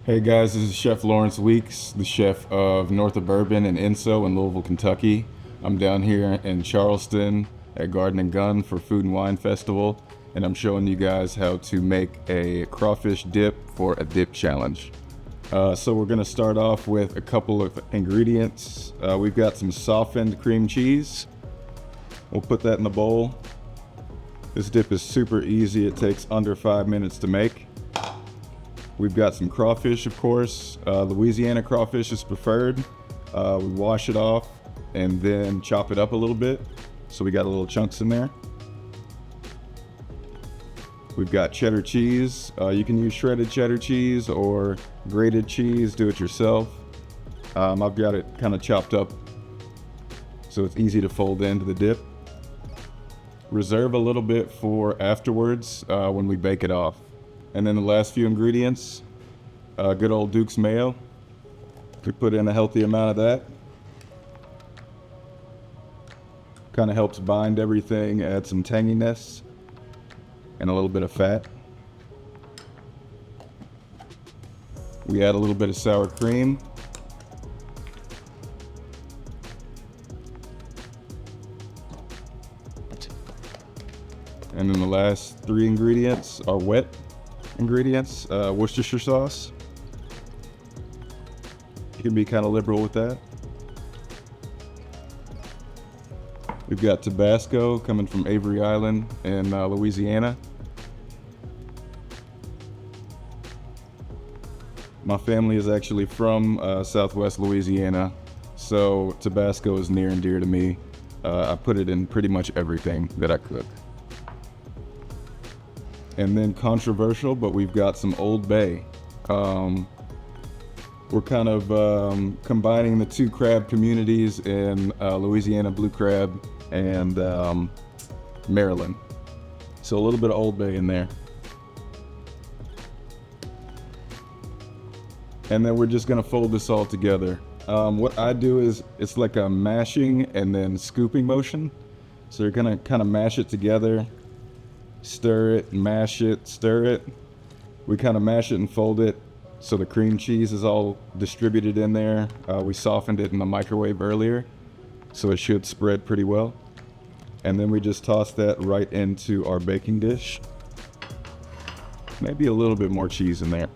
Hey guys, this is Chef Lawrence Weeks, the chef of North of Bourbon and Enso in Louisville, Kentucky. I'm down here in Charleston at Garden and Gun for Food and Wine Festival, and I'm showing you guys how to make a crawfish dip for a dip challenge. So we're gonna start off with a couple of ingredients. We've got some softened cream cheese. We'll put that in the bowl. This dip is super easy. It takes under 5 minutes to make. We've got some crawfish, of course. Louisiana crawfish is preferred. We wash it off and then chop it up a little bit. So we got little chunks in there. We've got cheddar cheese. You can use shredded cheddar cheese or grated cheese, do it yourself. I've got it kind of chopped up so it's easy to fold into the dip. Reserve a little bit for afterwards when we bake it off. And then the last few ingredients, good old Duke's mayo. We put in a healthy amount of that. Kind of helps bind everything, add some tanginess and a little bit of fat. We add a little bit of sour cream. And then the last three ingredients are wet ingredients, Worcestershire sauce. You can be kind of liberal with that. We've got Tabasco coming from Avery Island in Louisiana. My family is actually from Southwest Louisiana, so Tabasco is near and dear to me. I put it in pretty much everything that I cook. And then controversial, but we've got some Old Bay. We're kind of combining the two crab communities in Louisiana blue crab and Maryland. So a little bit of Old Bay in there. And then we're just gonna fold this all together. What I do is it's like a mashing and then scooping motion. So you're gonna kind of mash it together, stir it, mash it, stir it. We kind of mash it and fold it so the cream cheese is all distributed in there. We softened it in the microwave earlier, so it should spread pretty well. And then we just toss that right into our baking dish. Maybe a little bit more cheese in there.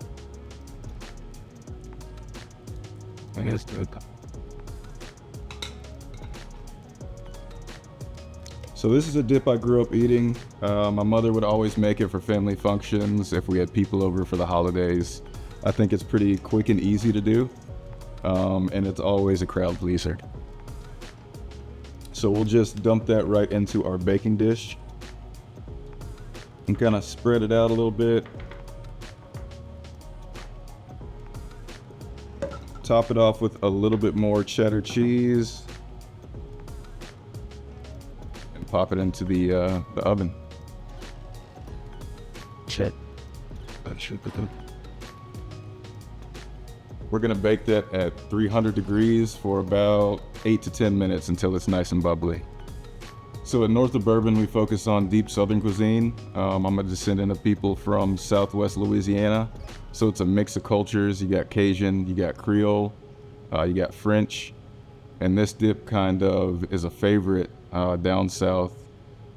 I guess good. So this is a dip I grew up eating. My mother would always make it for family functions, if we had people over for the holidays. I think it's pretty quick and easy to do, and it's always a crowd pleaser. So we'll just dump that right into our baking dish and kind of spread it out a little bit. Top it off with a little bit more cheddar cheese. Pop it into the oven. We're gonna bake that at 300 degrees for about 8 to 10 minutes until it's nice and bubbly. So at North of Bourbon, we focus on deep Southern cuisine. I'm a descendant of people from Southwest Louisiana. So it's a mix of cultures. You got Cajun, you got Creole, you got French. And this dip kind of is a favorite down south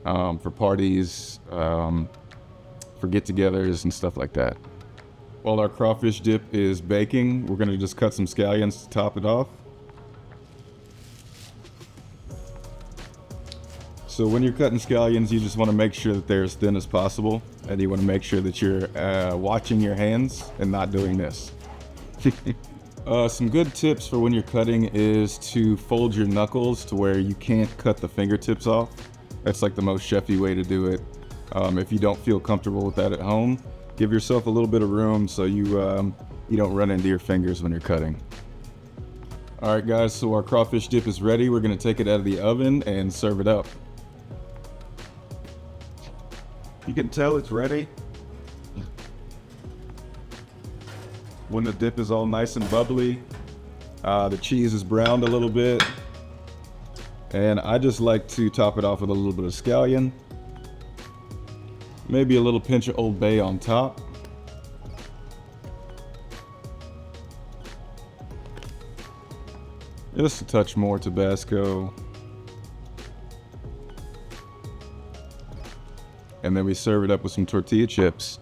for parties, for get-togethers and stuff like that. While our crawfish dip is baking, we're gonna just cut some scallions to top it off. So when you're cutting scallions, you just wanna make sure that they're as thin as possible, and you wanna make sure that you're watching your hands and not doing this. Some good tips for when you're cutting is to fold your knuckles to where you can't cut the fingertips off. That's like the most chefy way to do it. If you don't feel comfortable with that at home, give yourself a little bit of room so you don't run into your fingers when you're cutting. All right guys, so our crawfish dip is ready. We're gonna take it out of the oven and serve it up. You can tell it's ready when the dip is all nice and bubbly. The cheese is browned a little bit. And I just like to top it off with a little bit of scallion. Maybe a little pinch of Old Bay on top. Just a touch more Tabasco. And then we serve it up with some tortilla chips.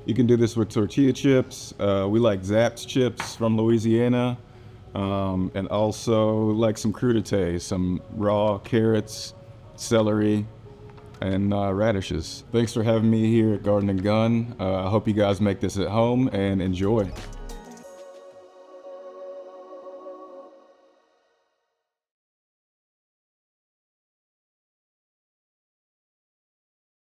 You can do this with tortilla chips. We like Zapp's chips from Louisiana. And also like some crudités, some raw carrots, celery, and radishes. Thanks for having me here at Garden and Gun. I hope you guys make this at home and enjoy.